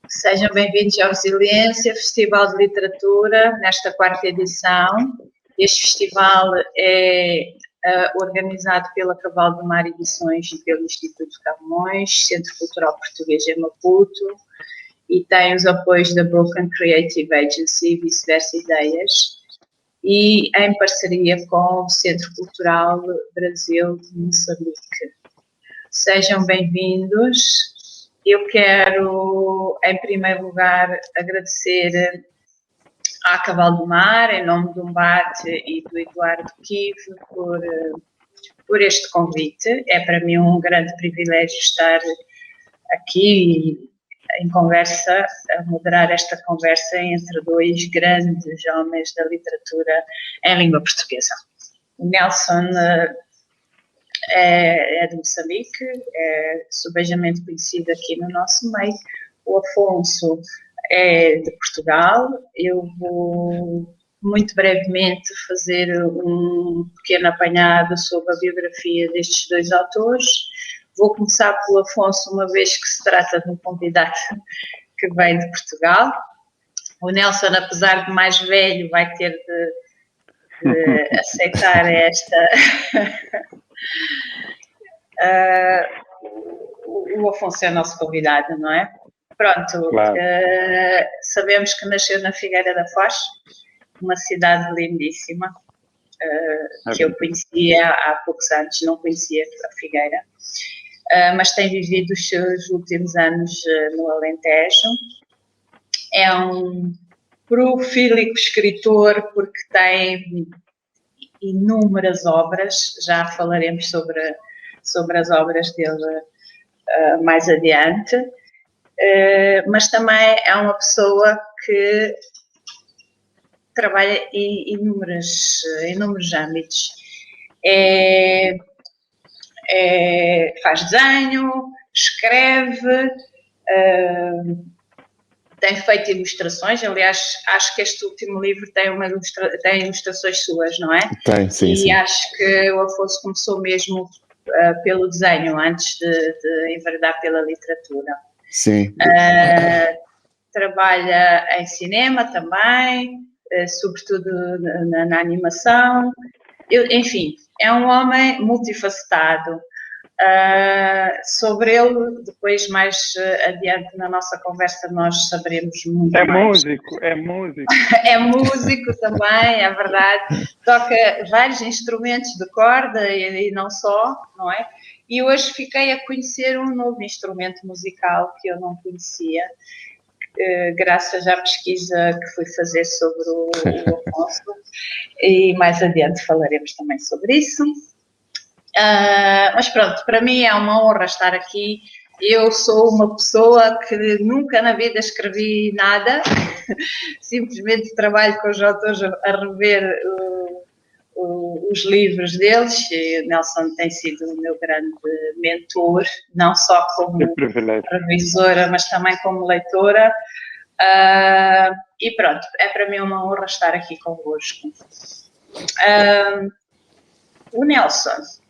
Sejam bem-vindos ao Resiliência, Festival de Literatura, nesta quarta edição. Este festival é organizado pela Cavalo do Mar Edições e pelo Instituto Camões, Centro Cultural Português em Maputo, e tem os apoios da Broken Creative Agency e Vice-Versa Ideias, e em parceria com o Centro Cultural Brasil de Moçambique. Sejam bem-vindos. Eu quero, em primeiro lugar, agradecer à Cavalo do Mar, em nome do Umbate e do Eduardo Kive, por este convite. É para mim um grande privilégio estar aqui em conversa, a moderar esta conversa entre dois grandes homens da literatura em língua portuguesa. O Nelson é de Moçambique, é subejamente conhecido aqui no nosso meio. O Afonso é de Portugal. Eu vou muito brevemente fazer um pequeno apanhado sobre a biografia destes dois autores. Vou começar pelo Afonso, uma vez que se trata de um convidado que vem de Portugal. O Nelson, apesar de mais velho, vai ter de aceitar esta... o Afonso é o nosso convidado, não é? Pronto, claro. Sabemos que nasceu na Figueira da Foz, uma cidade lindíssima, que eu conhecia há poucos anos, não conhecia a Figueira, mas tem vivido os seus últimos anos no Alentejo. É um prolífico escritor porque tem inúmeras obras, já falaremos sobre as obras dele mais adiante, mas também é uma pessoa que trabalha em inúmeros âmbitos. Faz desenho, escreve, tem feito ilustrações. Aliás, acho que este último livro tem ilustrações suas, não é? Tem, sim. E acho que o Afonso começou mesmo pelo desenho, antes de enverdar pela literatura. Sim. Trabalha em cinema também, sobretudo na animação. Enfim, é um homem multifacetado. Sobre ele, depois, mais adiante na nossa conversa, nós saberemos muito mais. É músico. É músico também, é verdade. Toca vários instrumentos de corda e não só, não é? E hoje fiquei a conhecer um novo instrumento musical que eu não conhecia, graças à pesquisa que fui fazer sobre o Afonso. E mais adiante falaremos também sobre isso. Mas pronto, para mim é uma honra estar aqui. Eu sou uma pessoa que nunca na vida escrevi nada, simplesmente trabalho com os autores a rever os livros deles. O Nelson tem sido o meu grande mentor, não só como revisora, mas também como leitora. E pronto, é para mim uma honra estar aqui convosco. O Nelson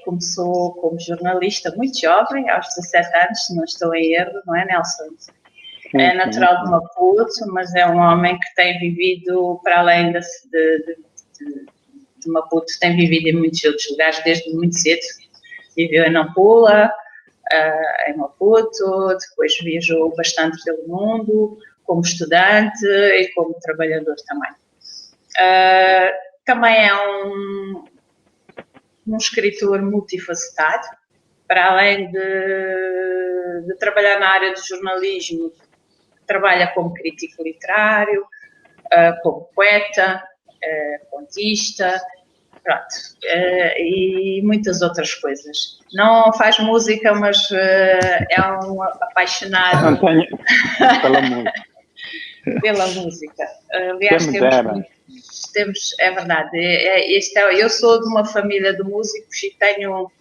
começou como jornalista muito jovem, aos 17 anos, se não estou em erro, não é, Nelson? É natural de Maputo, mas é um homem que tem vivido, para além de Maputo, tem vivido em muitos outros lugares desde muito cedo. Viveu em Nampula, em Maputo, depois viajou bastante pelo mundo, como estudante e como trabalhador também. Também é um escritor multifacetado, para além de trabalhar na área do jornalismo, trabalha como crítico literário, como poeta, contista, pronto, e muitas outras coisas. Não faz música, mas é um apaixonado pela música. Aliás, é verdade. Eu sou de uma família de músicos e tenho,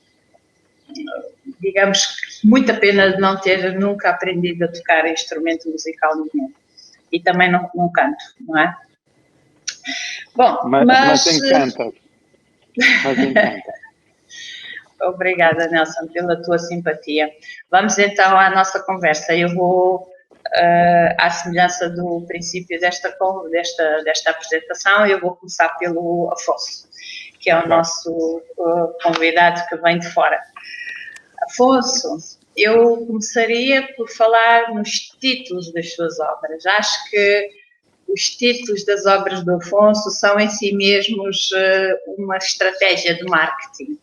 digamos, muita pena de não ter nunca aprendido a tocar instrumento musical nenhum. E também não canto, não é? Bom, mas encanta. Obrigada, Nelson, pela tua simpatia. Vamos então à nossa conversa. Eu vou, à semelhança do princípio desta apresentação, eu vou começar pelo Afonso, que é o nosso convidado que vem de fora. Afonso, eu começaria por falar nos títulos das suas obras. Acho que os títulos das obras do Afonso são em si mesmos uma estratégia de marketing.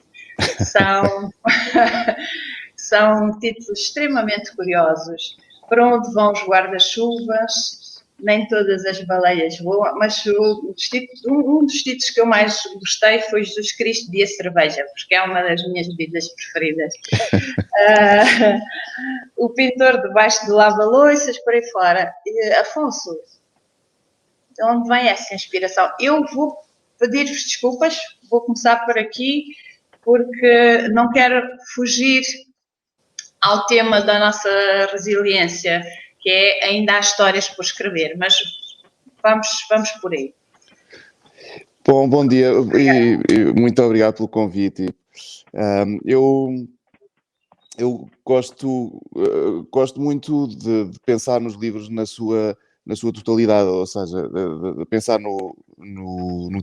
São títulos extremamente curiosos. Para onde vão os guarda-chuvas? Nem todas as baleias voam. Mas um dos títulos que eu mais gostei foi Jesus Cristo Dia Cerveja, porque é uma das minhas bebidas preferidas. O pintor debaixo de lava-louças, por aí fora. Afonso, de onde vem essa inspiração? Eu vou pedir-vos desculpas, vou começar por aqui, porque não quero fugir ao tema da nossa resiliência, que é ainda há histórias por escrever, mas vamos por aí. Bom dia e muito obrigado pelo convite. Eu gosto muito de pensar nos livros na sua totalidade, ou seja, de pensar no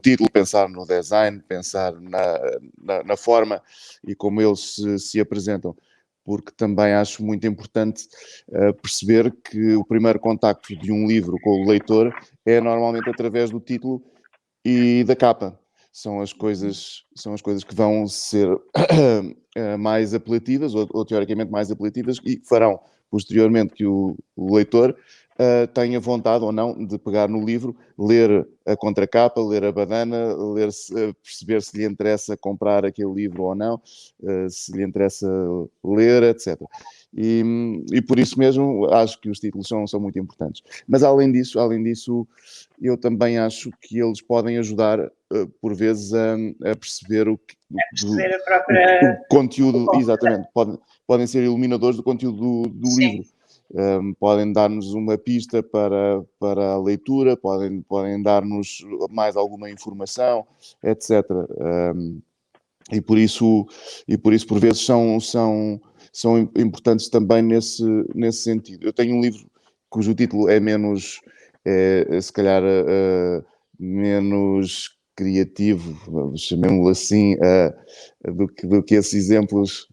título, pensar no design, pensar na forma e como eles se apresentam, porque também acho muito importante perceber que o primeiro contacto de um livro com o leitor é normalmente através do título e da capa. São as coisas que vão ser mais apelativas, ou teoricamente mais apelativas, e que farão posteriormente que o leitor tenha vontade ou não de pegar no livro, ler a contracapa, ler a badana, perceber se lhe interessa comprar aquele livro ou não, se lhe interessa ler, etc. E por isso mesmo acho que os títulos são muito importantes. Mas além disso, eu também acho que eles podem ajudar, por vezes, a perceber o conteúdo, exatamente, podem ser iluminadores do conteúdo do livro. Podem dar-nos uma pista para a leitura, podem dar-nos mais alguma informação, etc. E por isso, por vezes, são importantes também nesse sentido. Eu tenho um livro cujo título é menos, se calhar, menos criativo, chamemos-lo assim, do que esses exemplos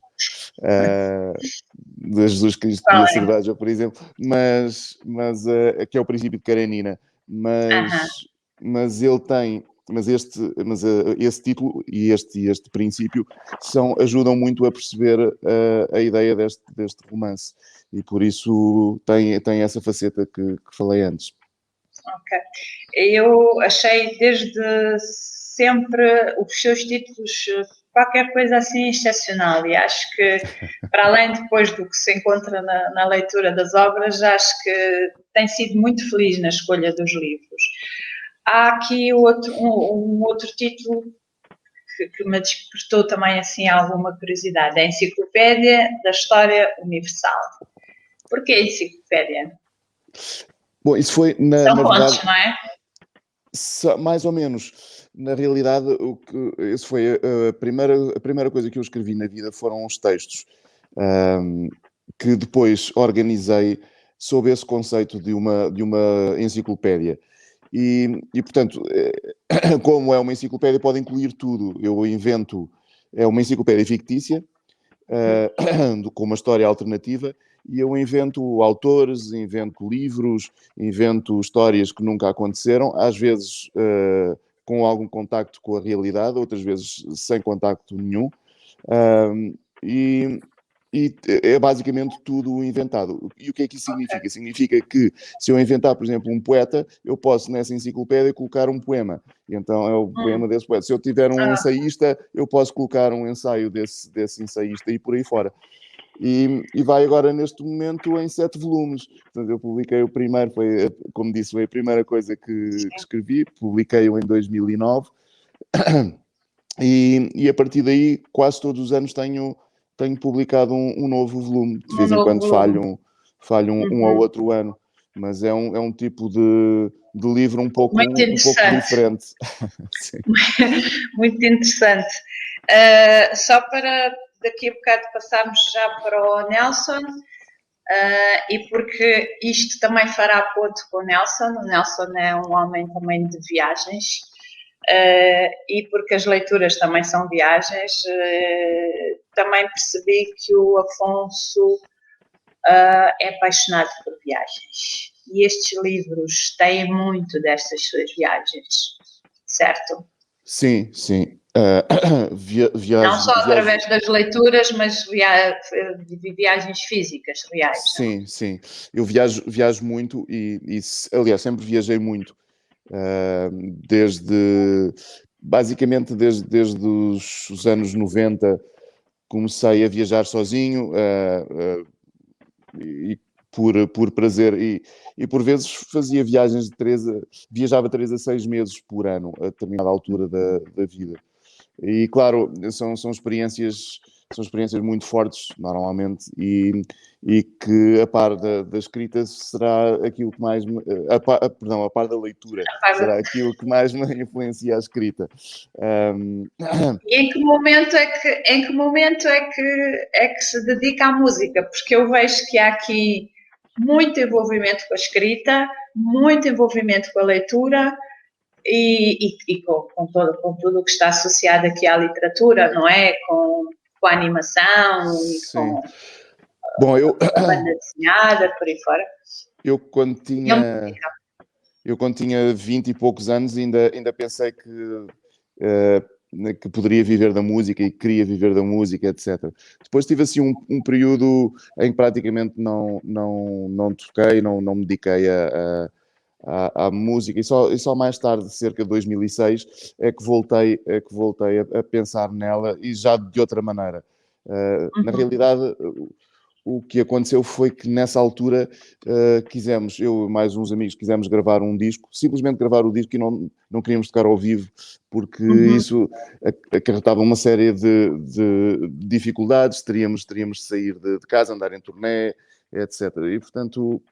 de Jesus Cristo Dia Cerveja, por exemplo, mas que é o Princípio de Karenina, mas ele tem, esse título e este princípio ajudam muito a perceber a ideia deste romance, e por isso tem essa faceta que falei antes. Ok. Eu achei desde sempre os seus títulos qualquer coisa assim excepcional, e acho que, para além depois do que se encontra na leitura das obras, acho que tem sido muito feliz na escolha dos livros. Há aqui um outro título que me despertou também assim alguma curiosidade, a Enciclopédia da História Universal. Porquê a enciclopédia? Bom, isso foi, São na quantos, verdade, não é? Mais ou menos. Na realidade, esse foi a primeira coisa que eu escrevi na vida, foram os textos, que depois organizei sob esse conceito de uma enciclopédia. E portanto, como é uma enciclopédia, pode incluir tudo. Eu invento, é uma enciclopédia fictícia, com uma história alternativa, e eu invento autores, invento livros, invento histórias que nunca aconteceram, às vezes com algum contacto com a realidade, outras vezes sem contacto nenhum, e é basicamente tudo inventado. E o que é que isso significa? Okay. Significa que, se eu inventar, por exemplo, um poeta, eu posso nessa enciclopédia colocar um poema. E então é o poema desse poeta. Se eu tiver um ensaísta, eu posso colocar um ensaio desse ensaísta e por aí fora. E vai agora, neste momento, em 7 volumes. Portanto, eu publiquei o primeiro, como disse, foi a primeira coisa que escrevi. Publiquei-o em 2009. E a partir daí, quase todos os anos tenho publicado um novo volume. De vez em quando falho um ou outro ano, mas é um tipo de livro um pouco diferente. Muito interessante. Só para daqui a bocado passarmos já para o Nelson, e porque isto também fará ponto com o Nelson. O Nelson é um homem também de viagens, e porque as leituras também são viagens, também percebi que o Afonso é apaixonado por viagens. E estes livros têm muito destas suas viagens, certo? Sim, sim. Não só através das leituras, mas viagens físicas, reais. Sim, sim. Eu viajo muito e, aliás, sempre viajei muito. Basicamente, desde os anos 90, comecei a viajar sozinho, e por prazer, e por vezes fazia viagens viajava 3 a 6 meses por ano, a determinada altura da vida. E claro, são experiências muito fortes, normalmente, e que a par da escrita será aquilo que mais a par da leitura será aquilo que mais me influencia a escrita. E em que momento é que se dedica à música? Porque eu vejo que há aqui muito envolvimento com a escrita, muito envolvimento com a leitura e com tudo o que está associado aqui à literatura, não é? Com a animação e com a banda desenhada, por aí fora. Eu quando tinha 20 e poucos anos ainda pensei que poderia viver da música e queria viver da música, etc. Depois tive assim um período em que praticamente não toquei, não me dediquei à música, e só mais tarde, cerca de 2006, é que voltei a pensar nela, e já de outra maneira. Na realidade, o que aconteceu foi que nessa altura eu e mais uns amigos quisemos gravar um disco, simplesmente gravar o disco, e não queríamos tocar ao vivo, porque isso acarretava uma série de dificuldades. Teríamos de sair de casa, andar em turnê, etc. E, portanto,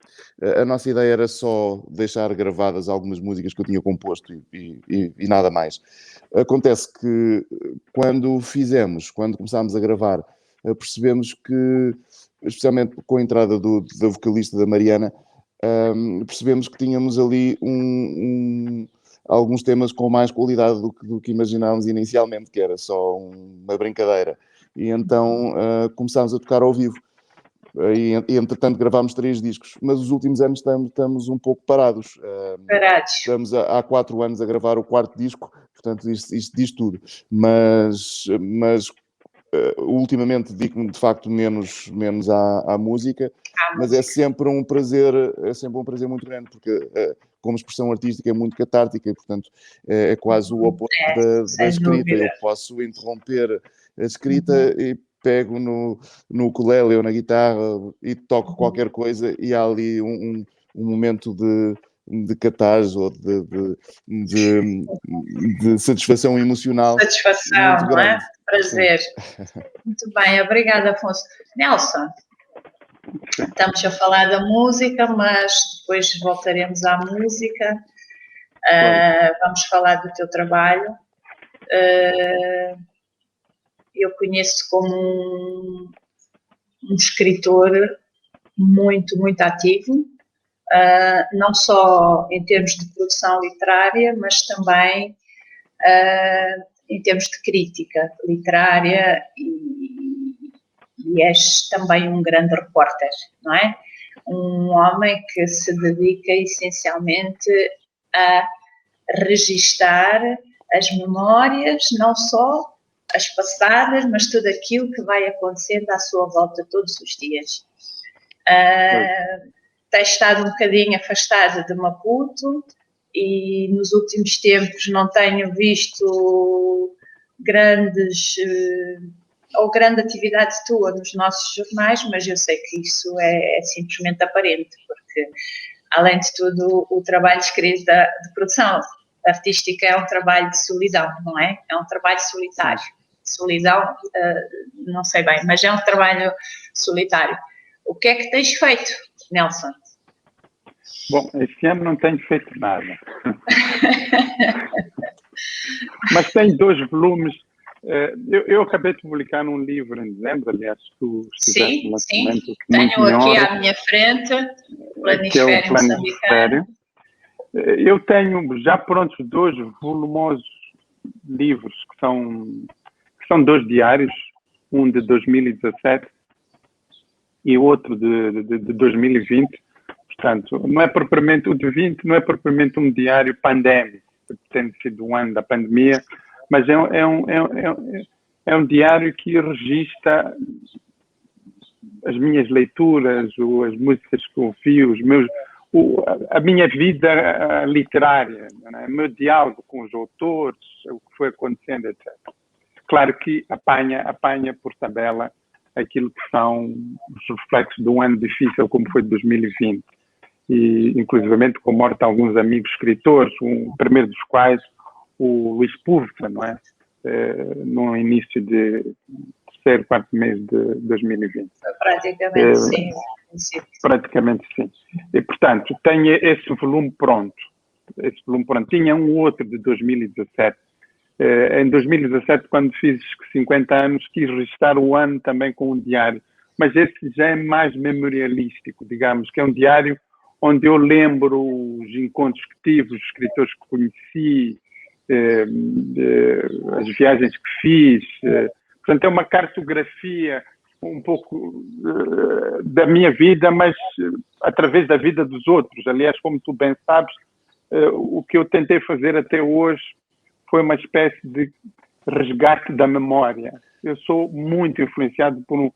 a nossa ideia era só deixar gravadas algumas músicas que eu tinha composto e nada mais. Acontece que quando começámos a gravar, percebemos que, especialmente com a entrada da vocalista, da Mariana, percebemos que tínhamos ali alguns temas com mais qualidade do que imaginávamos inicialmente, que era só uma brincadeira. E então começámos a tocar ao vivo. E entretanto gravámos 3 discos, mas os últimos anos estamos um pouco parados. Estamos há 4 anos a gravar o 4º disco, portanto isto diz tudo. Mas ultimamente dedico-me de facto menos à música, mas é sempre um prazer muito grande, porque como expressão artística é muito catártica, e portanto é quase o oposto da escrita. Eu posso interromper a escrita e pego no ukulele ou na guitarra e toco qualquer coisa, e há ali um momento de catarse ou de satisfação emocional. Satisfação, muito grande. Não é? Prazer. Sim. Muito bem, obrigada, Afonso. Nelson, estamos a falar da música, mas depois voltaremos à música. Vamos falar do teu trabalho. Eu conheço como um escritor muito, muito ativo, não só em termos de produção literária, mas também em termos de crítica literária, e és também um grande repórter, não é? Um homem que se dedica essencialmente a registar as memórias, não só as passadas, mas tudo aquilo que vai acontecendo à sua volta todos os dias. Tens estado um bocadinho afastado de Maputo, e nos últimos tempos não tenho visto grande atividade tua nos nossos jornais, mas eu sei que isso é simplesmente aparente, porque, além de tudo, o trabalho de escrita, de produção artística, é um trabalho de solidão, não é? É um trabalho solitário. Solidão, não sei bem, mas é um trabalho solitário. O que é que tens feito, Nelson? Bom, este ano não tenho feito nada. Mas tenho 2 volumes Eu acabei de publicar um livro em dezembro, aliás, tu estiveste no lançamento. Tenho aqui à minha frente, Planisfério Moçambicano. Eu tenho já prontos 2 volumosos livros, que são 2 diários, um de 2017 e outro de 2020. Portanto, não é propriamente o de 20, não é propriamente um diário pandémico, tendo sido um ano da pandemia, mas é um diário que registra as minhas leituras, as músicas que ouvi, a minha vida literária, né? O meu diálogo com os autores, o que foi acontecendo, etc. Claro que apanha por tabela aquilo que são os reflexos de um ano difícil como foi 2020. E, inclusivamente, com a morte de alguns amigos escritores, o primeiro dos quais, o Luís Púrpura, não é? No início de terceiro, quarto mês de 2020. Praticamente sim. Praticamente sim. E, portanto, tenho esse volume pronto. Tinha um outro de 2017. Em 2017, quando fiz 50 anos, quis registrar o ano também com um diário. Mas esse já é mais memorialístico, digamos, que é um diário onde eu lembro os encontros que tive, os escritores que conheci, as viagens que fiz. Portanto, é uma cartografia um pouco da minha vida, mas através da vida dos outros. Aliás, como tu bem sabes, o que eu tentei fazer até hoje foi uma espécie de resgate da memória. Eu sou muito influenciado por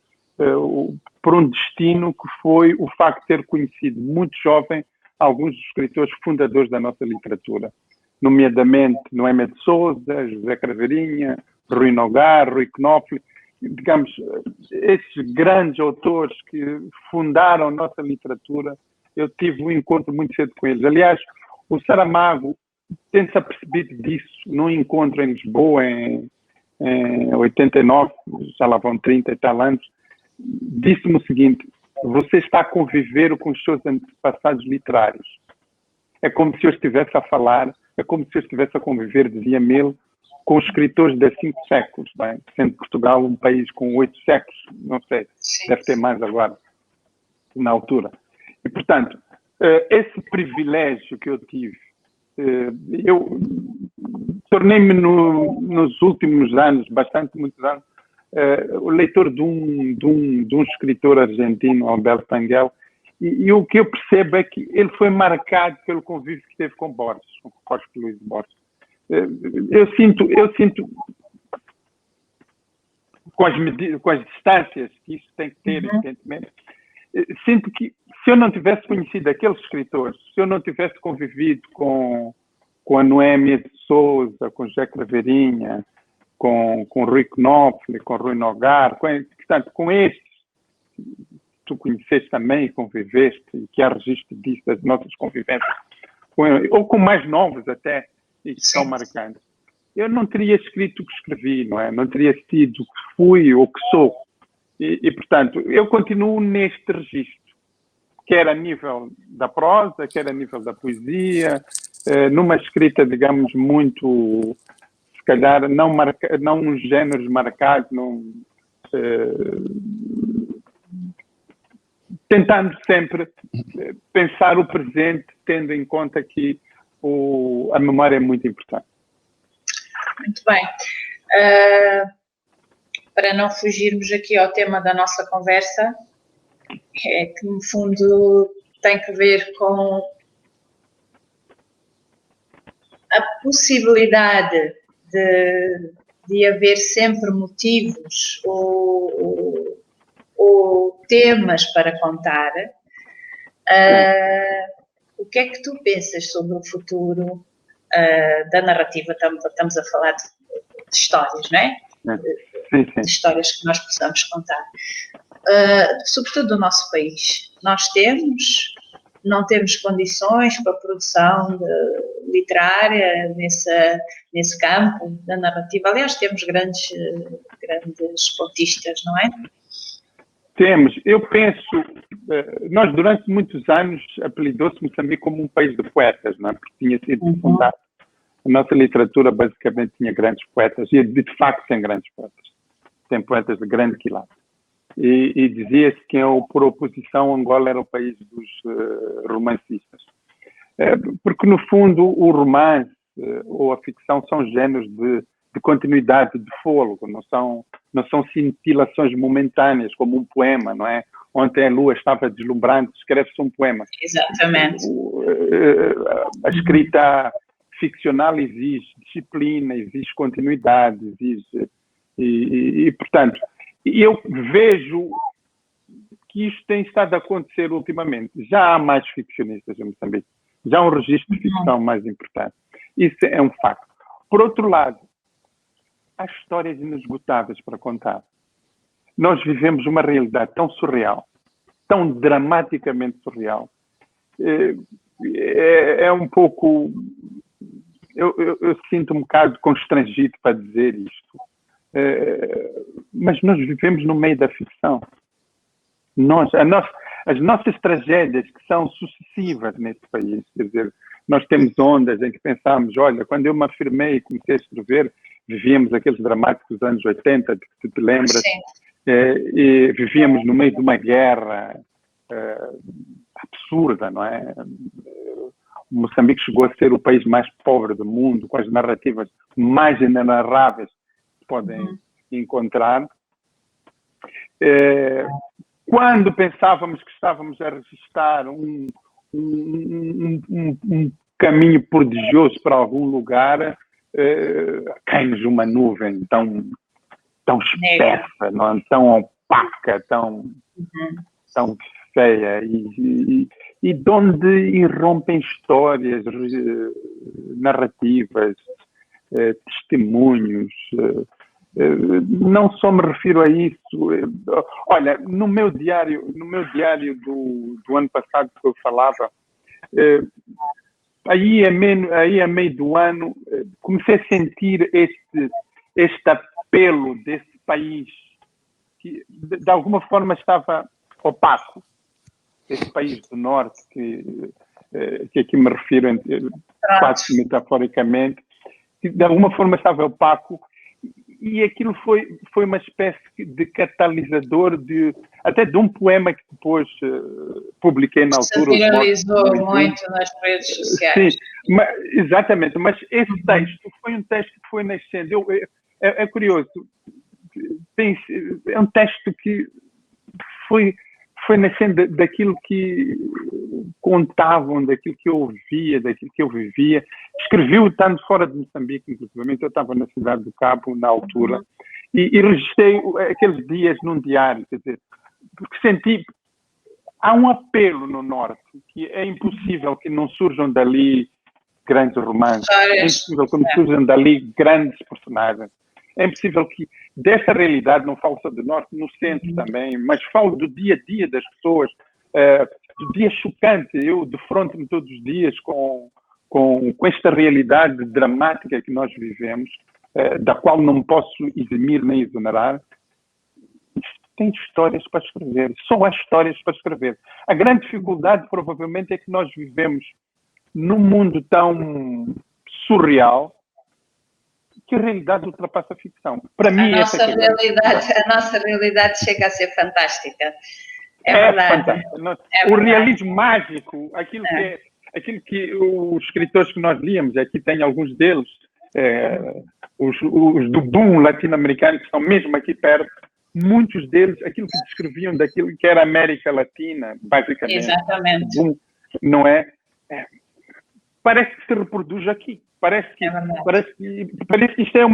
um destino que foi o facto de ter conhecido muito jovem alguns dos escritores fundadores da nossa literatura, nomeadamente Noémia de Souza, José Craveirinha, Rui Nogar, Rui Knopfler, digamos, esses grandes autores que fundaram a nossa literatura. Eu tive um encontro muito cedo com eles. Aliás, o Saramago tem-se apercebido disso num encontro em Lisboa em 89, já lá vão 30 e tal anos. Disse-me o seguinte: você está a conviver com os seus antepassados literários. É como se eu estivesse a falar, é como se eu estivesse a conviver, dizia-me ele, com os escritores de 5 séculos, bem, sendo Portugal um país com 8 séculos, não sei, deve ter mais agora, na altura. E, portanto, esse privilégio que eu tive, eu tornei-me nos últimos anos, muitos anos, o leitor de um escritor argentino, Alberto Angel, e o que eu percebo é que ele foi marcado pelo convívio que teve com Borges, com Jorge Luís Borges. Eu sinto com as distâncias que isso tem que ter, evidentemente, sinto que se eu não tivesse conhecido aqueles escritores, se eu não tivesse convivido com a Noémia de Souza, com José Craveirinha, com Rui Knopfler, com Rui Nogar, portanto, com estes tu conheceste também e conviveste, e que há registro disso, das nossas convivências, ou com mais novos até, e que estão marcantes. Eu não teria escrito o que escrevi, não é? Não teria sido o que fui ou o que sou. E, portanto, eu continuo neste registro, quer a nível da prosa, quer a nível da poesia, numa escrita, digamos, muito, se calhar, não uns géneros marcados, tentando sempre pensar o presente, tendo em conta que a memória é muito importante. Muito bem. Para não fugirmos aqui ao tema da nossa conversa, que no fundo tem que ver com a possibilidade de haver sempre motivos ou temas para contar. O que é que tu pensas sobre o futuro da narrativa? Estamos a falar de histórias, não é? Sim. De histórias que nós possamos contar. Sobretudo do nosso país. Nós não temos condições para a produção literária nesse campo da narrativa. Aliás, temos grandes pontistas, não é? Temos. Eu penso, nós durante muitos anos apelidou-se Moçambique como um país de poetas, não é? Porque tinha sido fundado A nossa literatura basicamente tinha grandes poetas, e de facto tem grandes poetas. Tem poetas de grande quilate. E dizia-se que, por oposição, Angola era o país dos romancistas. Porque, no fundo, o romance ou a ficção são géneros de continuidade, de fôlego, não são cintilações momentâneas, como um poema, não é? Ontem a lua estava deslumbrante, escreve-se um poema. Exatamente. A escrita ficcional exige disciplina, exige continuidade, portanto, eu vejo que isto tem estado a acontecer ultimamente. Já há mais ficcionistas em Moçambique, já há um registro de ficção mais importante. Isso é um facto. Por outro lado, há histórias inesgotáveis para contar. Nós vivemos uma realidade tão surreal, tão dramaticamente surreal. É um pouco... Eu sinto um bocado constrangido para dizer isto. Mas nós vivemos no meio da ficção. As nossas tragédias, que são sucessivas neste país, quer dizer, nós temos ondas em que pensamos, olha, quando eu me afirmei e comecei a escrever, vivíamos aqueles dramáticos anos 80, de que tu te lembras, e vivíamos no meio de uma guerra absurda, não é? Moçambique chegou a ser o país mais pobre do mundo, com as narrativas mais inenarráveis que podem encontrar. Quando pensávamos que estávamos a registrar um caminho prodigioso para algum lugar, cai-nos uma nuvem tão espessa, não é? Tão opaca, tão feia, e de onde irrompem histórias, narrativas, testemunhos. Não só me refiro a isso. Olha, no meu diário do ano passado que eu falava, aí a meio do ano, comecei a sentir este apelo desse país que de alguma forma estava opaco. Esse país do norte, que aqui me refiro quase metaforicamente, que de alguma forma estava opaco, e aquilo foi uma espécie de catalisador até de um poema que depois publiquei na altura. Se viralizou muito nas redes sociais. Sim, exatamente, mas esse texto foi um texto que foi nascendo. É curioso, é um texto que foi nascendo daquilo que contavam, daquilo que eu ouvia, daquilo que eu vivia. Escrevi-o estando fora de Moçambique, inclusive. Eu estava na cidade do Cabo, na altura, e registrei aqueles dias num diário, quer dizer, porque senti... Há um apelo no Norte, que é impossível que não surjam dali grandes romances, é impossível que não surjam dali grandes personagens. É impossível que dessa realidade, não falo só do Norte, no Centro também, mas falo do dia a dia das pessoas, do dia chocante. Eu defronto-me todos os dias com esta realidade dramática que nós vivemos, da qual não posso eximir nem exonerar. Tem histórias para escrever, só há histórias para escrever. A grande dificuldade, provavelmente, é que nós vivemos num mundo tão surreal que a realidade ultrapassa a ficção. Para mim, a nossa realidade chega a ser fantástica. É verdade. Fantástico. O realismo mágico, aquilo que os escritores que nós líamos, aqui tem alguns deles, os do boom latino-americano, que estão mesmo aqui perto, muitos deles, aquilo que descreviam daquilo que era a América Latina, basicamente. Exatamente. Boom, não é? Parece que se reproduz aqui. Parece que isto é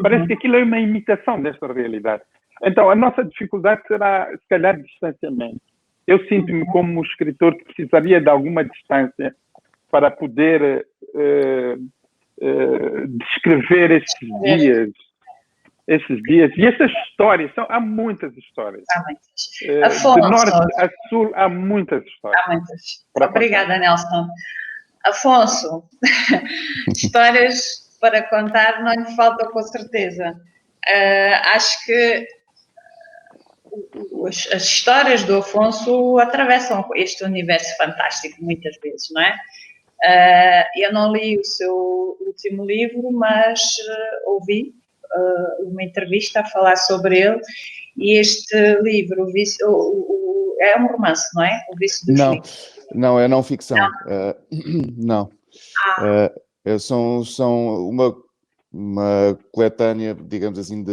parece que aquilo é uma imitação desta realidade. Então, a nossa dificuldade será, se calhar, distanciamento. Eu sinto-me como um escritor que precisaria de alguma distância para poder descrever estes dias. E essas histórias, há muitas histórias. Há muitas. De norte a sul, há muitas histórias. Há muitas. Obrigada, Nelson. Afonso, histórias para contar não lhe faltam, com certeza. Acho que as histórias do Afonso atravessam este universo fantástico muitas vezes, não é? Eu não li o seu último livro, mas ouvi uma entrevista a falar sobre ele, e este livro, é um romance, não é? O Vício dos Livros. Não, é não ficção. Não. São uma coletânea, digamos assim,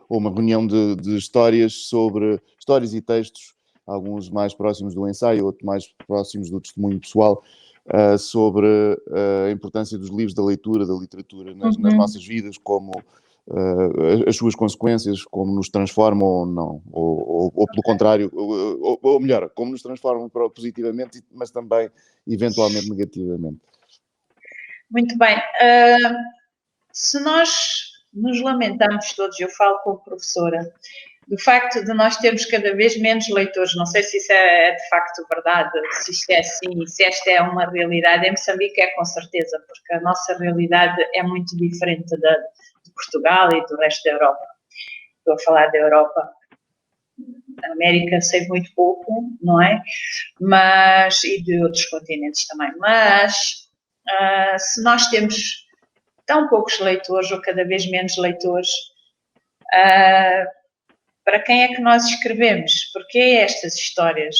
ou uma reunião de histórias sobre histórias e textos, alguns mais próximos do ensaio, outros mais próximos do testemunho pessoal, sobre a importância dos livros, da leitura, da literatura nas nossas vidas, como as suas consequências, como nos transformam ou não, ou pelo contrário, ou melhor, como nos transformam positivamente, mas também eventualmente negativamente. Muito bem. Se nós nos lamentamos todos, eu falo como professora, do facto de nós termos cada vez menos leitores, não sei se isso é de facto verdade, se isto é assim, se esta é uma realidade, em Moçambique é com certeza, porque a nossa realidade é muito diferente de Portugal e do resto da Europa. Estou a falar da Europa. Da América sei muito pouco, não é? Mas, e de outros continentes também, mas se nós temos tão poucos leitores ou cada vez menos leitores, para quem é que nós escrevemos? Porquê estas histórias?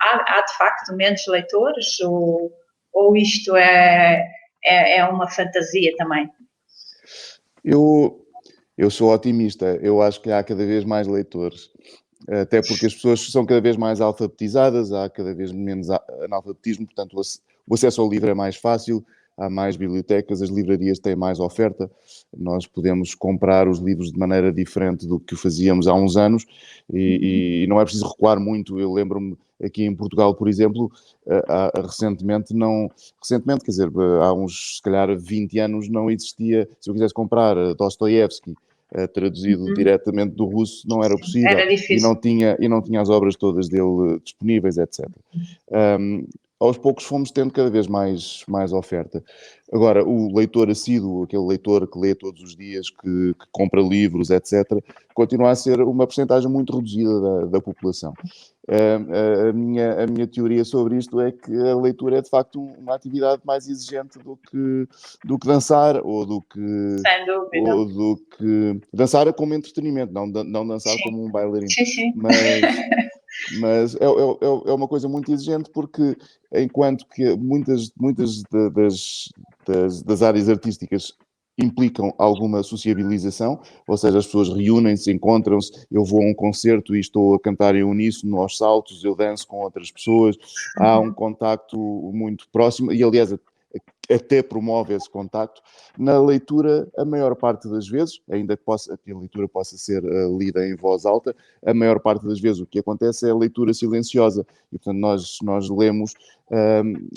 Há de facto menos leitores ou isto é uma fantasia também? Eu sou otimista. Eu acho que há cada vez mais leitores. Até porque as pessoas são cada vez mais alfabetizadas, há cada vez menos analfabetismo, portanto o acesso ao livro é mais fácil, há mais bibliotecas, as livrarias têm mais oferta, nós podemos comprar os livros de maneira diferente do que fazíamos há uns anos e não é preciso recuar muito. Eu lembro-me aqui em Portugal, por exemplo, recentemente, quer dizer, há uns, se calhar, 20 anos não existia, se eu quisesse comprar Dostoiévski, traduzido diretamente do russo, não era possível. Era difícil. E não tinha as obras todas dele disponíveis, etc. Aos poucos fomos tendo cada vez mais oferta. Agora, o leitor assíduo, aquele leitor que lê todos os dias, que compra livros, etc., continua a ser uma percentagem muito reduzida da população. A minha teoria sobre isto é que a leitura é, de facto, uma atividade mais exigente do que dançar, ou do que dançar como entretenimento, não dançar Sim. como um bailarino. Sim. Mas é uma coisa muito exigente, porque enquanto que muitas das áreas artísticas implicam alguma sociabilização, ou seja, as pessoas reúnem-se, encontram-se, eu vou a um concerto e estou a cantar em uníssono aos saltos, eu danço com outras pessoas, há um contacto muito próximo, e aliás até promove esse contacto. Na leitura, a maior parte das vezes, ainda que a leitura possa ser lida em voz alta, a maior parte das vezes o que acontece é a leitura silenciosa, e portanto nós lemos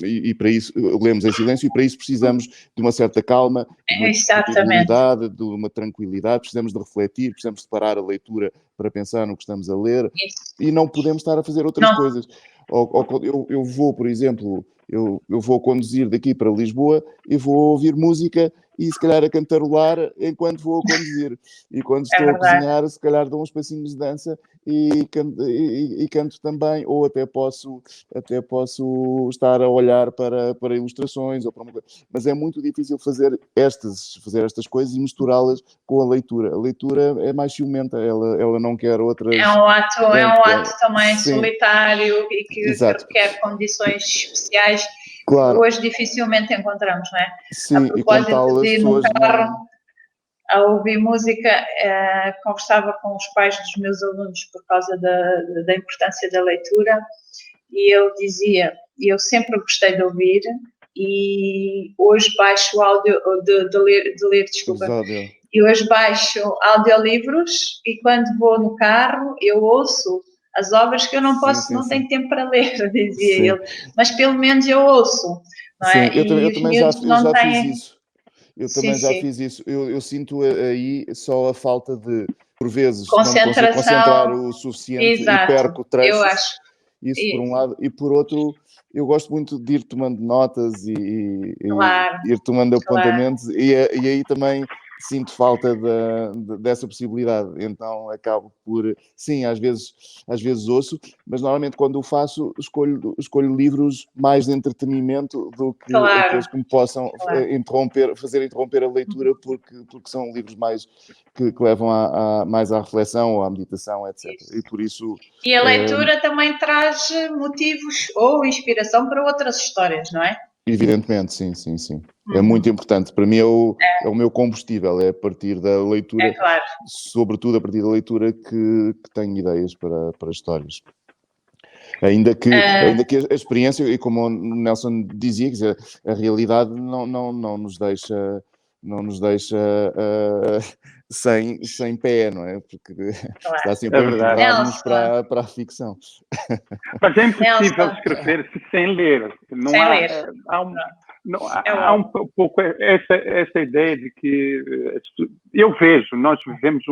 e para isso lemos em silêncio, e para isso precisamos de uma certa calma, de uma disponibilidade, de uma tranquilidade, precisamos de refletir, precisamos de parar a leitura para pensar no que estamos a ler, e não podemos estar a fazer outras coisas. Eu vou, por exemplo, eu vou conduzir daqui para Lisboa e vou ouvir música e se calhar a cantarolar enquanto vou a conduzir. E quando estou a cozinhar, se calhar dou uns passinhos de dança e canto também, ou até posso estar a olhar para ilustrações ou para uma coisa. Mas é muito difícil fazer estas coisas e misturá-las com a leitura. A leitura é mais ciumenta, ela não quer outras... É um ato também sim, solitário e que requer condições especiais. Claro. Que hoje dificilmente encontramos, não é? Sim, a propósito de ir no carro a ouvir música, conversava com os pais dos meus alunos por causa da importância da leitura, e ele dizia, eu sempre gostei de ouvir e hoje baixo áudio de ler, desculpa. E hoje baixo audiolivros e quando vou no carro eu ouço as obras que eu não posso, não tenho tempo para ler, dizia ele, mas pelo menos eu ouço, não é? Sim, eu também já fiz isso. Eu também já fiz isso. Eu sinto aí só a falta de, por vezes, não me consigo concentrar o suficiente. Exato. E perco trechos. Eu acho. Isso por um lado. E por outro, eu gosto muito de ir tomando notas e claro, ir tomando apontamentos. Claro. E aí também sinto falta dessa possibilidade, então acabo por, sim, às vezes ouço, mas normalmente quando o faço escolho livros mais de entretenimento do que aqueles que me possam fazer interromper a leitura, porque são livros mais que levam mais à reflexão ou à meditação, etc. Isso. E por isso... E a leitura também traz motivos ou inspiração para outras histórias, não é? Evidentemente, sim. É muito importante. Para mim é o meu combustível, é a partir da leitura, claro. sobretudo a partir da leitura que tenho ideias para histórias. Ainda que a experiência, e como o Nelson dizia, quer dizer, a realidade não nos deixa sem pé, não é? Porque está sempre a empurrar-nos para a ficção. Mas é impossível escrever-se sem ler. Há um pouco essa ideia de que nós vivemos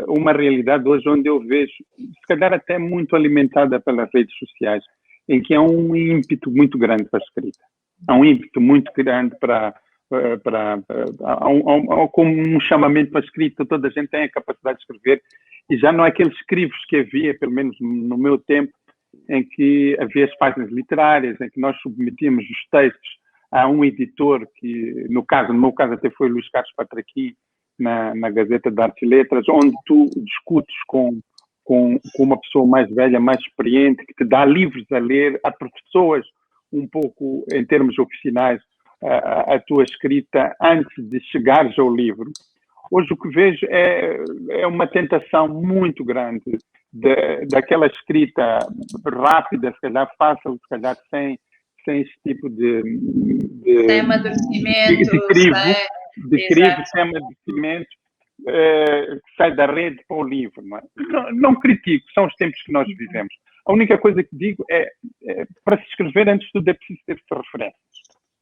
uma realidade hoje onde eu vejo, se calhar até muito alimentada pelas redes sociais, em que há um ímpeto muito grande para a escrita. Há um ímpeto muito grande como um chamamento para a escrita. Toda a gente tem a capacidade de escrever, e já não é aqueles escrivos que havia, pelo menos no meu tempo, em que havia as páginas literárias, em que nós submetíamos os textos a um editor que, no meu caso até foi Luís Carlos Patraquim, na Gazeta de Artes e Letras, onde tu discutes com uma pessoa mais velha, mais experiente, que te dá livros a ler, aperfeiçoas um pouco, em termos oficinais, a tua escrita antes de chegares ao livro. Hoje o que vejo é uma tentação muito grande daquela escrita rápida, se calhar fácil, se calhar sem esse tipo de amadurecimento, de crivo, sem amadurecimento, que sai da rede para o livro. Não critico, são os tempos que nós vivemos. A única coisa que digo para se escrever, antes de tudo, é preciso ter referências.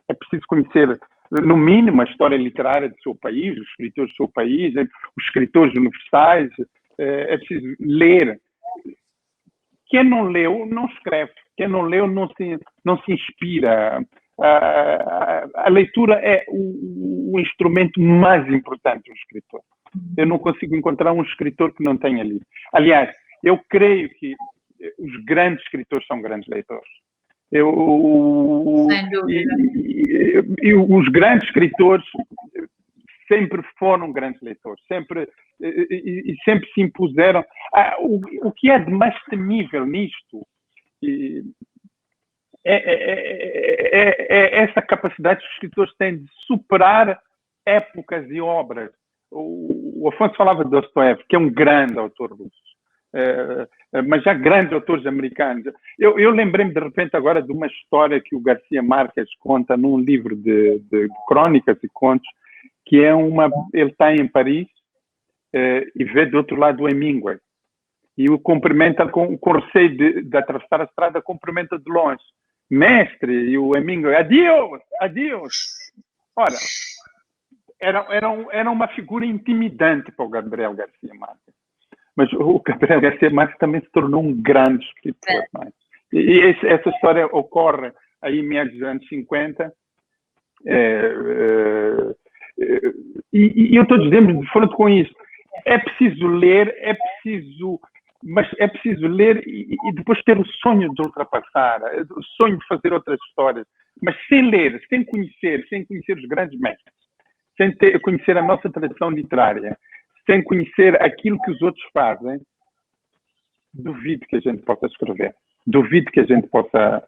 É preciso conhecer, no mínimo, a história literária do seu país, os escritores do seu país, os escritores universais. É preciso ler. Quem não leu, não escreve. Quem não leu, não se inspira. A leitura é o instrumento mais importante do escritor. Eu não consigo encontrar um escritor que não tenha lido. Aliás, eu creio que os grandes escritores são grandes leitores. Sem dúvida. E os grandes escritores sempre foram grandes leitores, sempre se impuseram. O que é de mais temível nisto é essa capacidade que os escritores têm de superar épocas e obras. O Afonso falava de Dostoiévski, que é um grande autor russo. Mas já grandes autores americanos. Eu lembrei-me de repente agora de uma história que o Garcia Marques conta num livro de crônicas e contos, que ele está em Paris e vê do outro lado o Hemingway e o cumprimenta com receio de atravessar a estrada, cumprimenta de longe, mestre, e o Hemingway, adeus. Ora, era uma figura intimidante para o Gabriel Garcia Marques. Mas o Gabriel Garcia Marques também se tornou um grande escritor. Não é? E essa história ocorre aí em meados dos anos 50. E eu estou dizendo, de frente com isso, é preciso ler, mas é preciso ler e depois ter o sonho de ultrapassar, o sonho de fazer outras histórias, mas sem ler, sem conhecer os grandes mestres, sem conhecer a nossa tradição literária, sem conhecer aquilo que os outros fazem, duvido que a gente possa escrever. Duvido que a gente possa...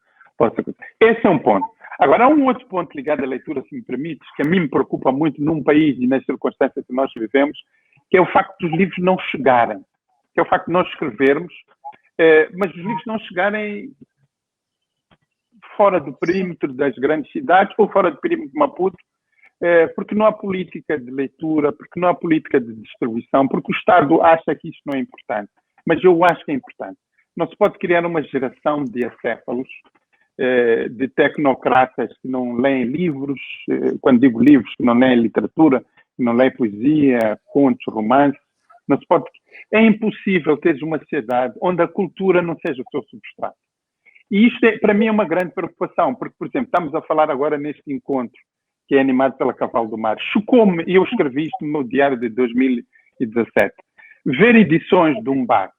Esse é um ponto. Agora, há um outro ponto ligado à leitura, se me permites, que a mim me preocupa muito num país e nas circunstâncias que nós vivemos, que é o facto dos livros não chegarem. Que é o facto de nós escrevermos, mas os livros não chegarem fora do perímetro das grandes cidades ou fora do perímetro de Maputo, porque não há política de leitura, porque não há política de distribuição, porque o Estado acha que isto não é importante. Mas eu acho que é importante. Não se pode criar uma geração de acéfalos, de tecnocratas que não leem livros, quando digo livros, que não leem literatura, que não leem poesia, contos, romances. Não se pode... É impossível teres uma sociedade onde a cultura não seja o seu substrato. E isto, para mim, é uma grande preocupação, porque, por exemplo, estamos a falar agora neste encontro, que é animado pela Cavalo do Mar. Chocou-me, e eu escrevi isto no meu diário de 2017, ver edições de um bar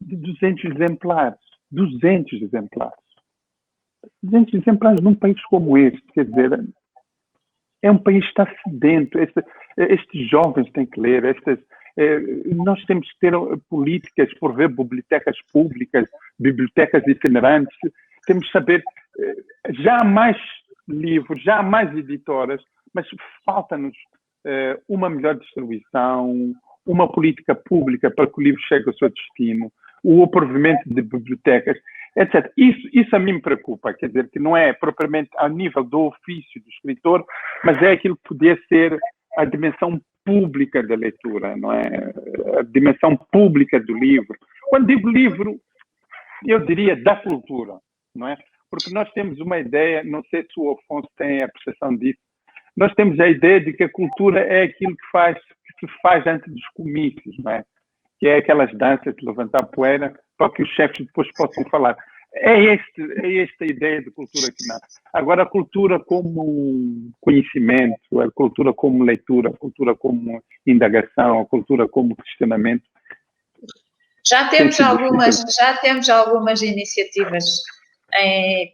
de 200 exemplares. 200 exemplares. 200 exemplares num país como este, quer dizer, é um país que está sedento. Estes jovens têm que ler, nós temos que ter políticas por ver bibliotecas públicas, bibliotecas itinerantes, temos que saber, já há mais livros, já há mais editoras, mas falta-nos uma melhor distribuição, uma política pública para que o livro chegue ao seu destino, o provimento de bibliotecas, etc. Isso a mim me preocupa, quer dizer, que não é propriamente ao nível do ofício do escritor, mas é aquilo que podia ser a dimensão pública da leitura, não é? A dimensão pública do livro. Quando digo livro, eu diria da cultura, não é? Porque nós temos uma ideia, não sei se o Afonso tem a percepção disso, nós temos a ideia de que a cultura é aquilo que se faz antes dos comícios, não é? Que é aquelas danças de levantar poeira para que os chefes depois possam falar. É esta a ideia de cultura que nasce. Agora, a cultura como conhecimento, a cultura como leitura, a cultura como indagação, a cultura como questionamento. Já temos algumas iniciativas,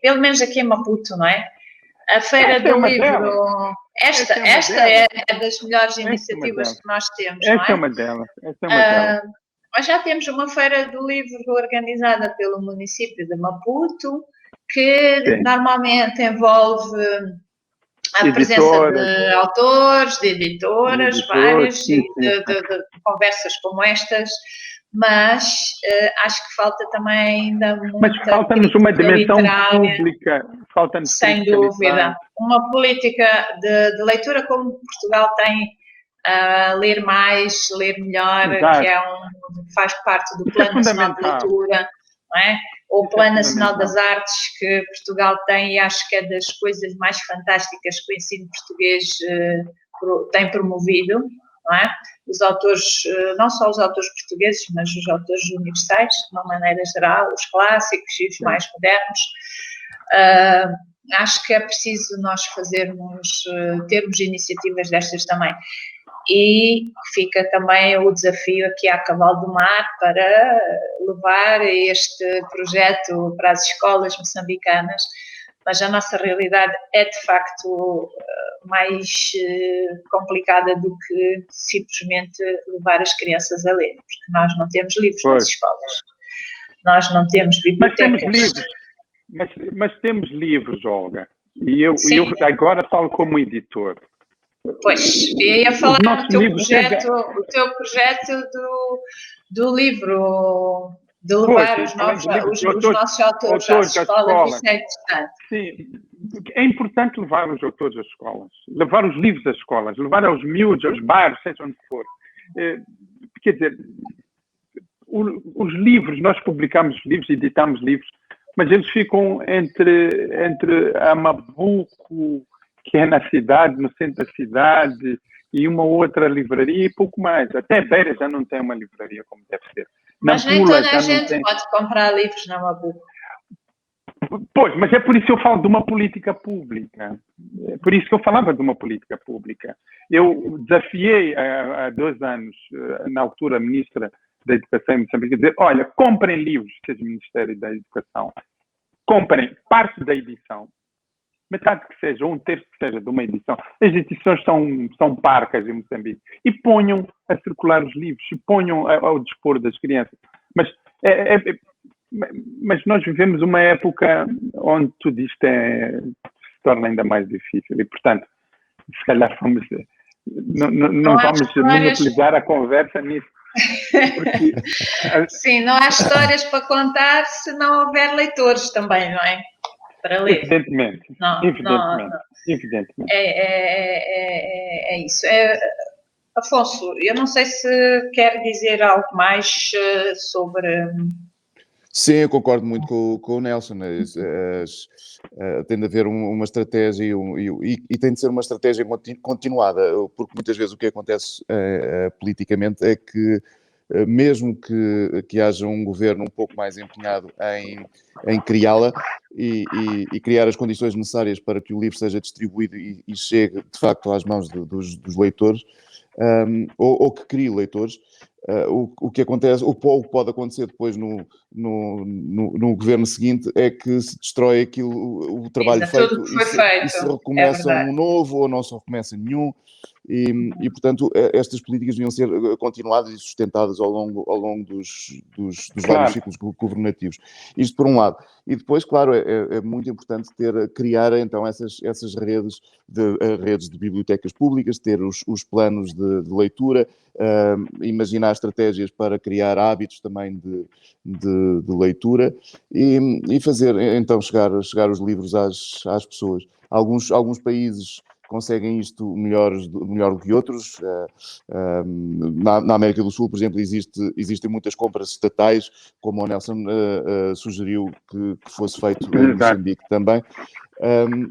pelo menos aqui em Maputo, não é? A Feira do Livro. Esta é das melhores iniciativas que nós temos, não é? Esta é uma delas. Mas já temos uma Feira do Livro organizada pelo município de Maputo, que normalmente envolve a presença de autores, de editoras, várias, e de conversas como estas, mas acho que falta também ainda muita... Mas falta-nos uma dimensão pública. Sem dúvida. Uma política de leitura como Portugal tem, ler mais, ler melhor, Exato. que faz parte do Plano Nacional de Leitura, não é? Ou o Plano Nacional das Artes que Portugal tem, e acho que é das coisas mais fantásticas que o ensino português tem promovido, não é? Os autores, não só os autores portugueses, mas os autores universais, de uma maneira geral, os clássicos e os mais modernos. Acho que é preciso nós termos iniciativas destas também. E fica também o desafio aqui à Cavalo do Mar para levar este projeto para as escolas moçambicanas, mas a nossa realidade é de facto mais complicada do que simplesmente levar as crianças a ler, porque nós não temos livros nas escolas, nós não temos bibliotecas. Mas temos livros, Olga, e eu agora falo como editor. Pois, eu ia falar do teu projeto do livro, de levar os nossos autores às escolas, isso é importante. Sim, é importante levar os autores às escolas, levar os livros às escolas, levar aos miúdos, aos bares, seja onde for. Quer dizer, os livros, nós publicamos livros, editamos livros, mas eles ficam entre a Mabuco, que é na cidade, no centro da cidade, e uma outra livraria e pouco mais. Até Beira já não tem uma livraria como deve ser. Mas nem toda a gente pode comprar livros na Mabuco. Pois, mas é por isso que eu falo de uma política pública. É por isso que eu falava de uma política pública. Eu desafiei há 2 anos, na altura, a Ministra da Educação em Moçambique, a dizer, olha, comprem livros, seja o Ministério da Educação, comprem parte da edição, metade que seja, ou 1/3 que seja de uma edição. As edições são parcas em Moçambique. E ponham a circular os livros, e ponham ao dispor das crianças. Mas nós vivemos uma época onde tudo isto se torna ainda mais difícil. E, portanto, se calhar não vamos monopolizar a conversa nisso. Porque, sim, não há histórias para contar se não houver leitores também, não é? Para ler. Evidentemente. É isso. Afonso, eu não sei se quer dizer algo mais sobre... Sim, eu concordo muito com o Nelson. Tem de haver uma estratégia e tem de ser uma estratégia continuada, porque muitas vezes o que acontece politicamente é que mesmo que haja um governo um pouco mais empenhado em criá-la e criar as condições necessárias para que o livro seja distribuído e chegue, de facto, às mãos dos leitores, ou que crie leitores. O que acontece, o que pode acontecer depois no governo seguinte é que se destrói o trabalho feito, e se recomeça um novo ou não se recomeça nenhum. E, portanto, estas políticas deviam ser continuadas e sustentadas ao longo dos vários ciclos governativos. Isto por um lado. E depois, claro, é muito importante criar então essas redes de bibliotecas públicas, ter os planos de leitura, imaginar estratégias para criar hábitos também de leitura e fazer então chegar os livros às pessoas. Alguns países conseguem isto melhor do que outros. Na América do Sul, por exemplo, existem muitas compras estatais, como o Nelson sugeriu que fosse feito em Moçambique também.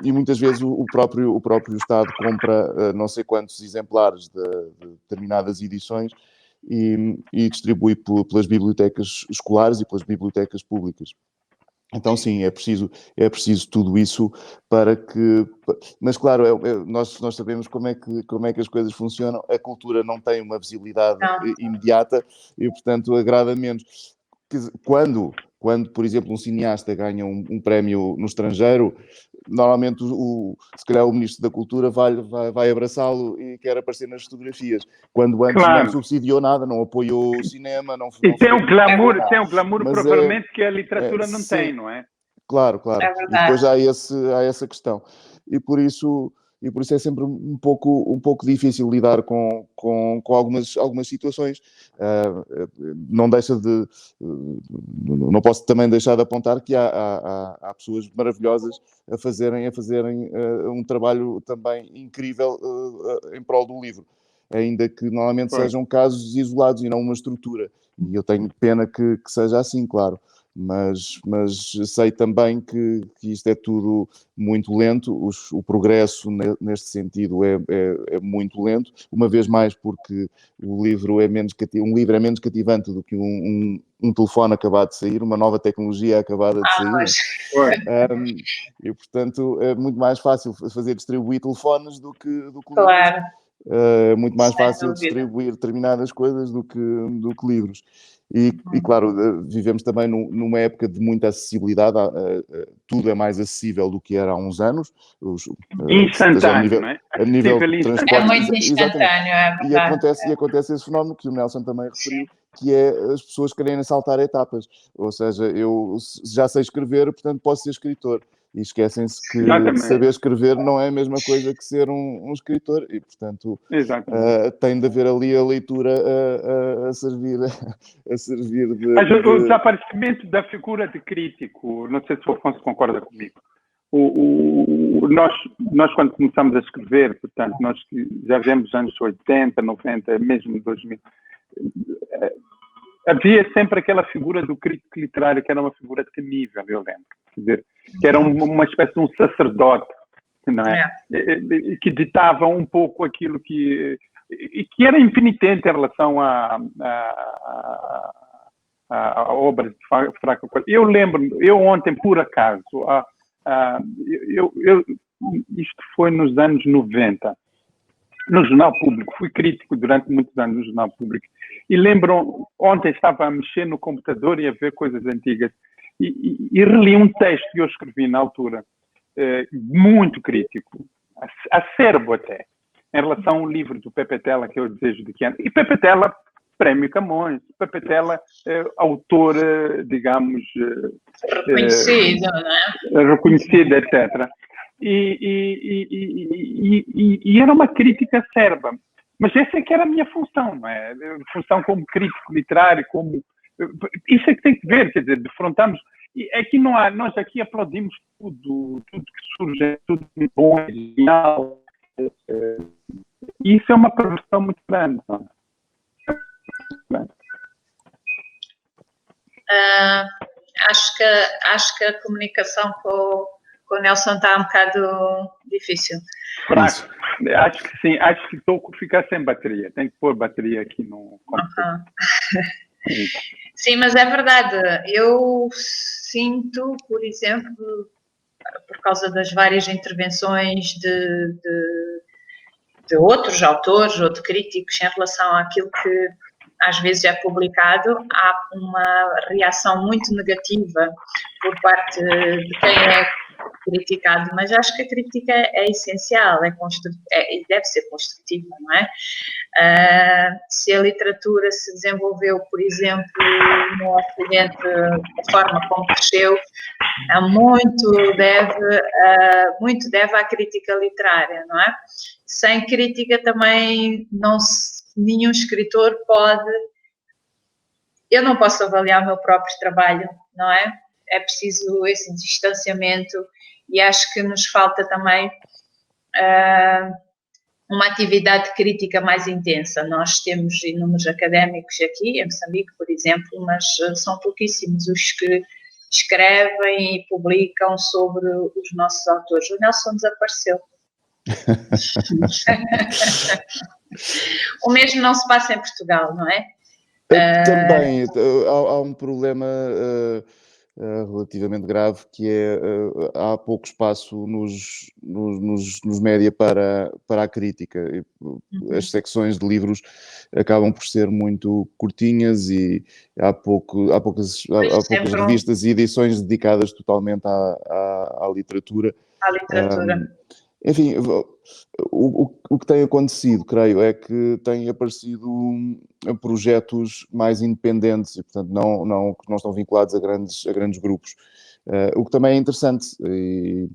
E muitas vezes o próprio Estado compra não sei quantos exemplares de determinadas edições e distribui pelas bibliotecas escolares e pelas bibliotecas públicas. Então, sim, é preciso tudo isso para que... Mas, claro, nós sabemos como é que as coisas funcionam. A cultura não tem uma visibilidade imediata e, portanto, agrada menos. Quando, por exemplo, um cineasta ganha um prémio no estrangeiro, normalmente, se calhar, o Ministro da Cultura vai abraçá-lo e quer aparecer nas fotografias. Quando antes não subsidiou nada, não apoiou o cinema, não e tem um glamour, mas propriamente que a literatura não tem, não é? Claro. E depois há essa questão. E por isso é sempre um pouco difícil lidar com algumas situações. Não posso também deixar de apontar que há pessoas maravilhosas a fazerem um trabalho também incrível em prol do livro, ainda que normalmente sejam casos isolados e não uma estrutura. E eu tenho pena que seja assim, claro. Mas sei também que isto é tudo muito lento, o progresso neste sentido é muito lento, uma vez mais porque um livro é menos cativante do que um telefone acabado de sair, uma nova tecnologia acabada de sair. E, portanto, é muito mais fácil distribuir telefones do que livros. É muito mais fácil distribuir determinadas coisas do que livros. E claro, vivemos também numa época de muita acessibilidade, tudo é mais acessível do que era há uns anos. Instantâneo, não é? A nível de transporte. É muito instantâneo, é verdade. E acontece esse fenómeno que o Nelson também referiu, que é as pessoas quererem saltar etapas. Ou seja, eu já sei escrever, portanto posso ser escritor. E esquecem-se que saber escrever não é a mesma coisa que ser um escritor. E, portanto, tem de haver ali a leitura a servir de... Mas o desaparecimento da figura de crítico, não sei se o Afonso concorda comigo. Nós quando começamos a escrever, portanto, nós já vivemos anos 80, 90, mesmo 2000, havia sempre aquela figura do crítico literário que era uma figura temível, eu lembro. Quer dizer, que era uma espécie de um sacerdote, não é? Que ditava um pouco aquilo que era impenitente em relação a obras de fraca qualidade. Eu lembro, ontem, por acaso, isto foi nos anos 90, no Jornal Público, fui crítico durante muitos anos no Jornal Público, e lembro, ontem estava a mexer no computador e a ver coisas antigas, e reli um texto que eu escrevi na altura, muito crítico, acerbo até, em relação ao livro do Pepe Tela, que é O Desejo de Keanu. E Pepe Tela, Prémio Camões, Pepe Tela, autor, digamos... reconhecido, não é? Reconhecido, etc. E era uma crítica acerba. Mas essa é que era a minha função, não é? Função como crítico literário, como... Isso é que tem que ver, quer dizer, defrontamos... E aqui não há... Nós aqui aplaudimos tudo que surge, tudo de bom, genial. Isso é uma perversão muito grande, não é? Acho que a comunicação com o Nelson está um bocado difícil. Fraco. Acho que sim. Acho que estou a ficar sem bateria. Tenho que pôr bateria aqui no computador. Sim, mas é verdade. Eu sinto, por exemplo, por causa das várias intervenções de outros autores ou de críticos em relação àquilo que às vezes é publicado, há uma reação muito negativa por parte de quem é criticado, mas acho que a crítica é essencial, e deve ser construtiva, não é? Se a literatura se desenvolveu, por exemplo, no Ocidente, da forma como cresceu, muito deve à crítica literária, não é? Sem crítica também nenhum escritor pode... Eu não posso avaliar o meu próprio trabalho, não é? É preciso esse distanciamento e acho que nos falta também uma atividade crítica mais intensa. Nós temos inúmeros académicos aqui, em Moçambique, por exemplo, mas são pouquíssimos os que escrevem e publicam sobre os nossos autores. O Nelson desapareceu. O mesmo não se passa em Portugal, não é? Também há um problema relativamente grave, que é há pouco espaço nos média para a crítica. As secções de livros acabam por ser muito curtinhas e há poucas revistas e edições dedicadas totalmente à literatura. À literatura. Enfim, o que tem acontecido, creio, é que têm aparecido projetos mais independentes e, portanto, que não estão vinculados a grandes grupos. O que também é interessante, e,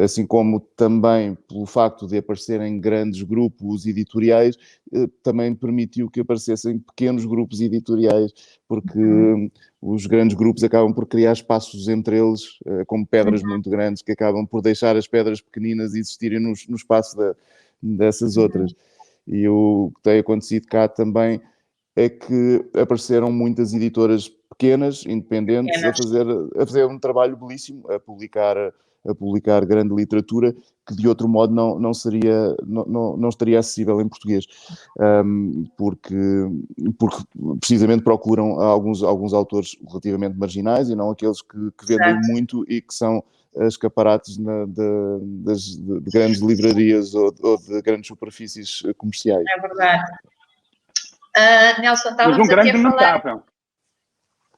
assim como também pelo facto de aparecerem grandes grupos editoriais, também permitiu que aparecessem pequenos grupos editoriais, porque os grandes grupos acabam por criar espaços entre eles, como pedras muito grandes, que acabam por deixar as pedras pequeninas existirem no espaço dessas outras. E o que tem acontecido cá também é que apareceram muitas editoras pequenas, independentes, a fazer um trabalho belíssimo, a publicar grande literatura que de outro modo não estaria acessível em português, porque precisamente procuram alguns autores relativamente marginais e não aqueles que vendem muito e que são escaparates de grandes livrarias ou de grandes superfícies comerciais. É verdade. Nelson, mas um grande aqui a falar... notável.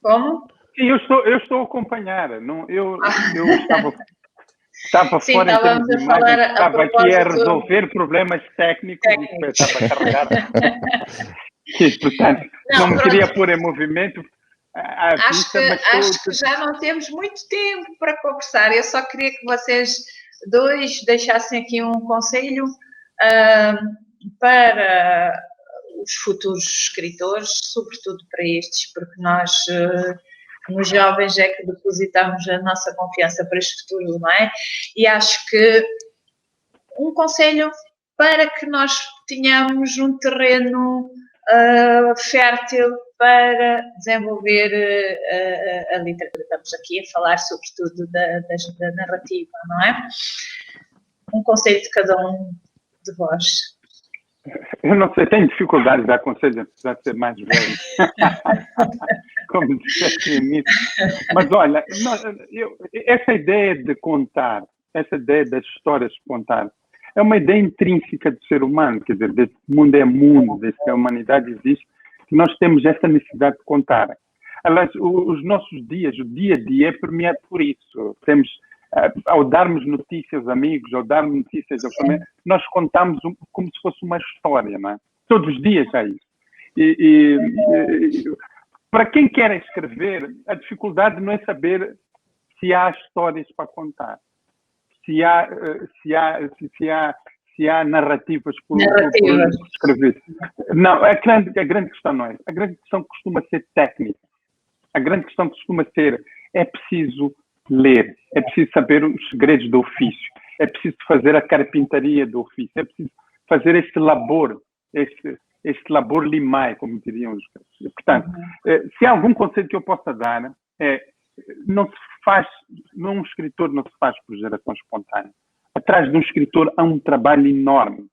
Como? Eu estou a acompanhar. Não, eu estava Sim, fora em termos de imagem, estava aqui a resolver problemas técnicos. E estava a carregar. E, portanto, não me queria pôr em movimento. Acho que já não temos muito tempo para conversar. Eu só queria que vocês dois deixassem aqui um conselho para os futuros escritores, sobretudo para estes, porque nós, nos jovens, é que depositamos a nossa confiança para este futuro, não é? E acho que um conselho para que nós tenhamos um terreno fértil para desenvolver a literatura. Estamos aqui a falar sobretudo da narrativa, não é? Um conselho de cada um de vós. Eu não sei, tenho dificuldade de dar conselhos, apesar de ser mais velho. Como disseste no início. Mas olha, essa ideia de contar, essa ideia das histórias de contar, é uma ideia intrínseca do ser humano, quer dizer, desde que o mundo é mundo, desde que a humanidade existe, que nós temos essa necessidade de contar. Aliás, os nossos dias, o dia a dia é permeado por isso. Temos, ao darmos notícias aos amigos, ao darmos notícias à família, nós contamos como se fosse uma história, não é? Todos os dias é isso. Para quem quer escrever, a dificuldade não é saber se há histórias para contar, se há narrativas por escrever. Não, a grande questão não é. A grande questão costuma ser técnica. A grande questão costuma ser, é preciso ler, é preciso saber os segredos do ofício, é preciso fazer a carpintaria do ofício, é preciso fazer este labor limai, como diriam os... Portanto, se há algum conselho que eu possa dar, um escritor não se faz por geração espontânea. Atrás de um escritor há um trabalho enorme,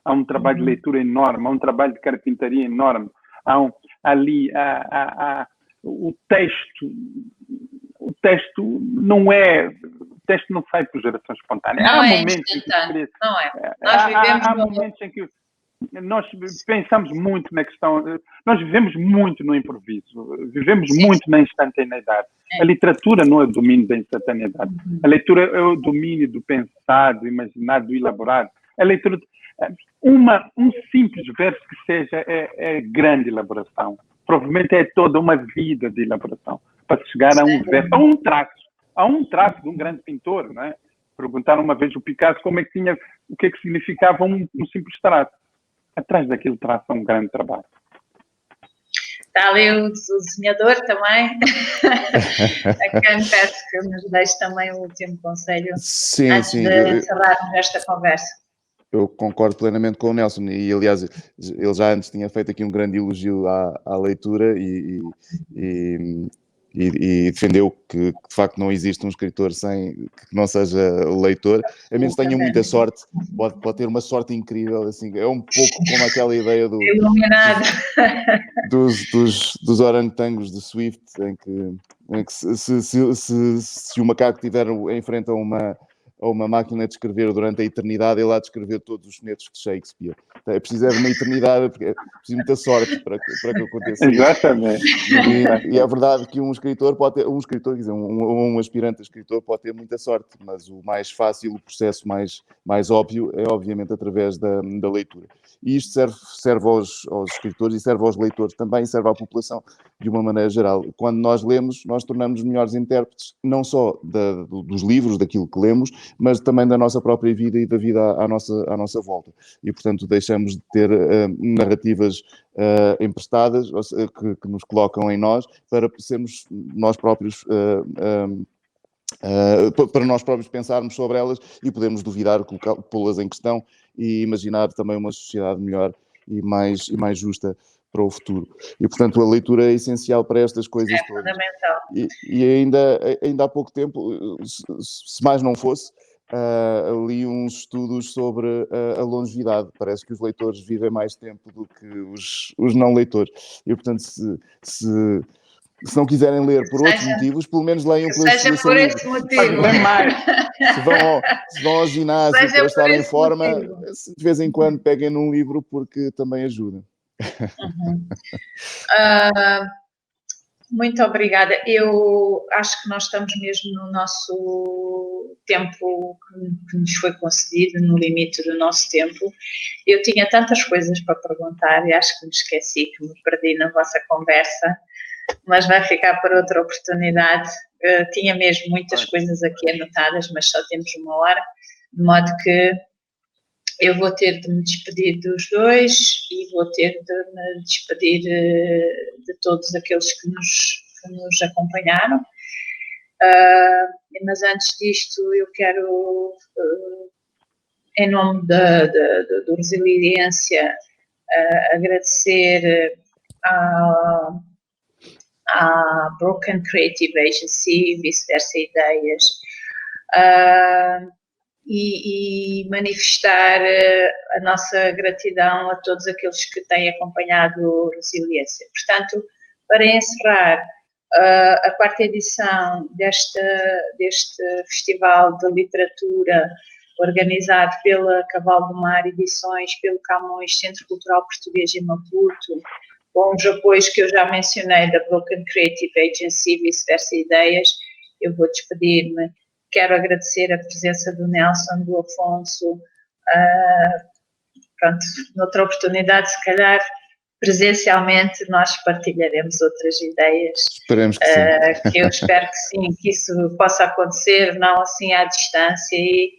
há um trabalho de leitura enorme, há um trabalho de carpintaria enorme, ali o texto não é... O texto não sai por geração espontânea. Não há é momentos em que instantâneo, não é. Nós vivemos há momentos em que nós pensamos muito na questão, nós vivemos muito no improviso, vivemos muito na instantaneidade. A literatura não é o domínio da instantaneidade. A leitura é o domínio do pensar, do imaginar, do elaborado. A leitura, um simples verso que seja é grande elaboração. Provavelmente é toda uma vida de elaboração para chegar a um verso, a um traço de um grande pintor, não é? Perguntaram uma vez o Picasso o que é que significava um simples traço. Atrás daquele traço é um grande trabalho. Está ali o desenhador também. A quem peço que nos deixe também o último conselho antes de encerrarmos esta conversa. Eu concordo plenamente com o Nelson e, aliás, ele já antes tinha feito aqui um grande elogio à leitura e defendeu que de facto não existe um escritor que não seja leitor, a menos que tenha muita sorte, pode ter uma sorte incrível, assim, é um pouco como aquela ideia dos orangotangos de Swift, em que se o macaco tiver em frente a uma máquina de escrever durante a eternidade, ele há de escrever todos os sonetos de Shakespeare. É preciso de uma eternidade, porque é preciso muita sorte para que aconteça isso. Exatamente. E é verdade que um escritor pode ter, um aspirante a escritor pode ter muita sorte, mas o mais fácil, o processo mais óbvio é obviamente através da leitura. E isto serve aos escritores e serve aos leitores também, serve à população de uma maneira geral. Quando nós lemos, nós tornamos melhores intérpretes, não só dos livros, daquilo que lemos, mas também da nossa própria vida e da vida à nossa volta. E, portanto, deixamos de ter narrativas emprestadas que nos colocam em nós para sermos nós próprios... para nós próprios pensarmos sobre elas e podermos duvidar, pô-las em questão e imaginar também uma sociedade melhor e mais justa para o futuro. E, portanto, a leitura é essencial para estas coisas todas. É fundamental. E ainda há pouco tempo, se mais não fosse, li uns estudos sobre a longevidade. Parece que os leitores vivem mais tempo do que os não leitores. E, portanto, se não quiserem ler por outros motivos, pelo menos leiam pela sua saúde. Seja por esse motivo. Se vão ao ginásio para estar em forma, de vez em quando peguem num livro porque também ajuda. Muito obrigada. Eu acho que nós estamos mesmo no nosso tempo que nos foi concedido, no limite do nosso tempo. Eu tinha tantas coisas para perguntar e acho que me esqueci, que me perdi na vossa conversa, mas vai ficar para outra oportunidade. Tinha mesmo muitas coisas aqui anotadas, mas só temos 1 hora, de modo que eu vou ter de me despedir dos dois e vou ter de me despedir de todos aqueles que nos acompanharam. Mas antes disto, eu quero, em nome do Resiliência, agradecer à Broken Creative Agency, Vice-Versa Ideias, e manifestar a nossa gratidão a todos aqueles que têm acompanhado o Resiliência. Portanto, para encerrar a 4ª edição deste Festival de Literatura organizado pela Cavalo do Mar Edições, pelo Camões, Centro Cultural Português em Maputo, com os apoios que eu já mencionei da Broken Creative Agency, Vice-Versa Ideias, eu vou despedir-me. Quero agradecer a presença do Nelson, do Afonso. Pronto, noutra oportunidade, se calhar, presencialmente, nós partilharemos outras ideias. Esperemos que sim. Que eu espero que sim, que isso possa acontecer, não assim à distância e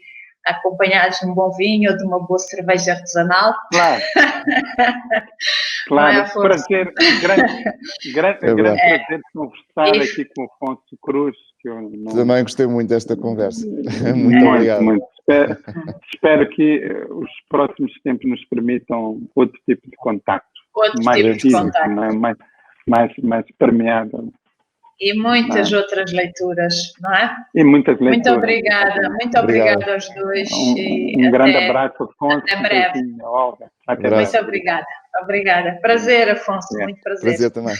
acompanhados de um bom vinho ou de uma boa cerveja artesanal. Claro. Claro, prazer, grande prazer conversar aqui com o Afonso Cruz. Também gostei muito desta conversa. Muito obrigado. Muito. Espero que os próximos tempos nos permitam outro tipo de contacto. Mais permeado. E muitas outras leituras, não é? E muitas leituras. Muito obrigada, muito obrigada aos dois. Um grande abraço, Afonso. Até breve. Até Muito obrigada. Obrigada. Prazer, Afonso, muito prazer. Prazer também.